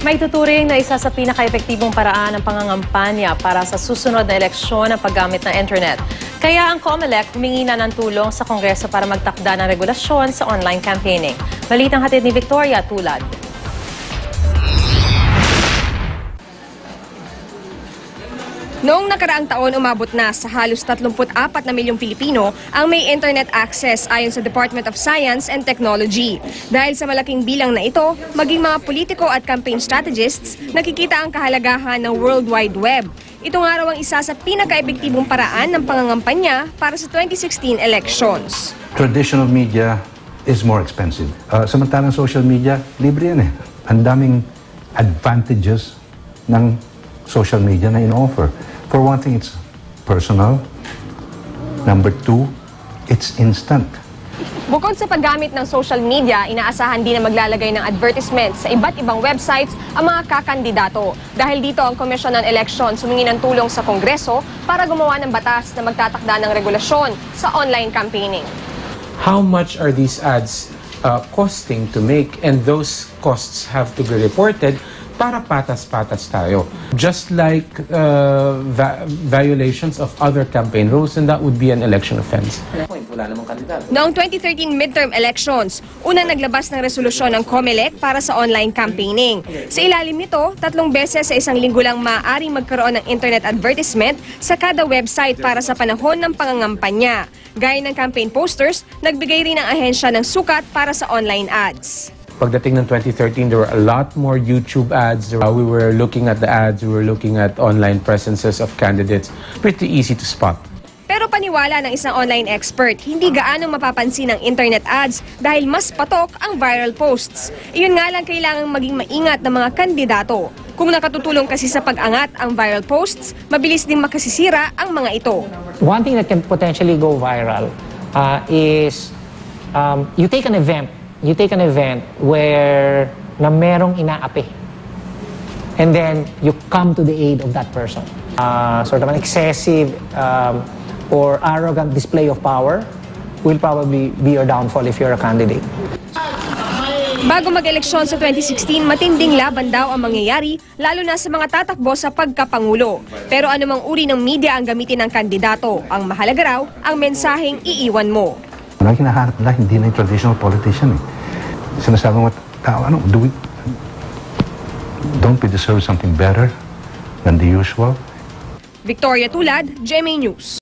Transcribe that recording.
May tuturing na isa sa pinaka-epektibong paraan ng pangangampanya para sa susunod na eleksyon ang paggamit ng internet. Kaya ang COMELEC humingi na ng tulong sa Kongreso para magtakda ng regulasyon sa online campaigning. Balitang hatid ni Victoria Tulad. Noong nakaraang taon, umabot na sa halos 34 na milyong Pilipino ang may internet access ayon sa Department of Science and Technology. Dahil sa malaking bilang na ito, maging mga politiko at campaign strategists nakikita ang kahalagahan ng World Wide Web. Ito nga raw ang isa sa pinaka-epektibong paraan ng pangangampanya para sa 2016 elections. Traditional media is more expensive. Samantalang social media, libre yan eh. Ang daming advantages ng social media na in-offer. For one thing, it's personal. Number two, it's instant. Bukod sa paggamit ng social media, inaasahan din na maglalagay ng advertisement sa iba't ibang websites ang mga kakandidato. Dahil dito ang Komisyon ng Eleksyon sumingi ng tulong sa Kongreso para gumawa ng batas na magtatakda ng regulasyon sa online campaigning. How much are these ads costing to make, and those costs have to be reported para patas-patas tayo. Just like violations of other campaign rules, and that would be an election offense. Noong 2013 midterm elections, unang naglabas ng resolusyon ng COMELEC para sa online campaigning. Sa ilalim nito, 3 beses sa isang linggo lang maaaring magkaroon ng internet advertisement sa kada website para sa panahon ng pangangampanya. Gaya ng campaign posters, nagbigay rin ang ahensya ng sukat para sa online ads. Pagdating ng 2013, there were a lot more YouTube ads. We were looking at the ads, we were looking at online presences of candidates. Pretty easy to spot. Pero paniwala ng isang online expert, hindi gaano mapapansin ang internet ads dahil mas patok ang viral posts. Iyon nga lang kailangang maging maingat ng mga kandidato. Kung nakatutulong kasi sa pag-angat ang viral posts, mabilis din makasisira ang mga ito. One thing that can potentially go viral is you take an event where na merong inaapi. And then you come to the aid of that person. Sort of an excessive or arrogant display of power will probably be your downfall if you're a candidate. Bago mag-eleksyon sa 2016, matinding laban daw ang mangyayari, lalo na sa mga tatakbo sa pagkapangulo. Pero anumang uri ng media ang gamitin ng kandidato, ang mahalaga raw ang mensaheng iiwan mo. Ang hinahanap nila, hindi na yung traditional politician eh. Sinasabi mo, don't we deserve something better than the usual? Victoria Tulad, GMA News.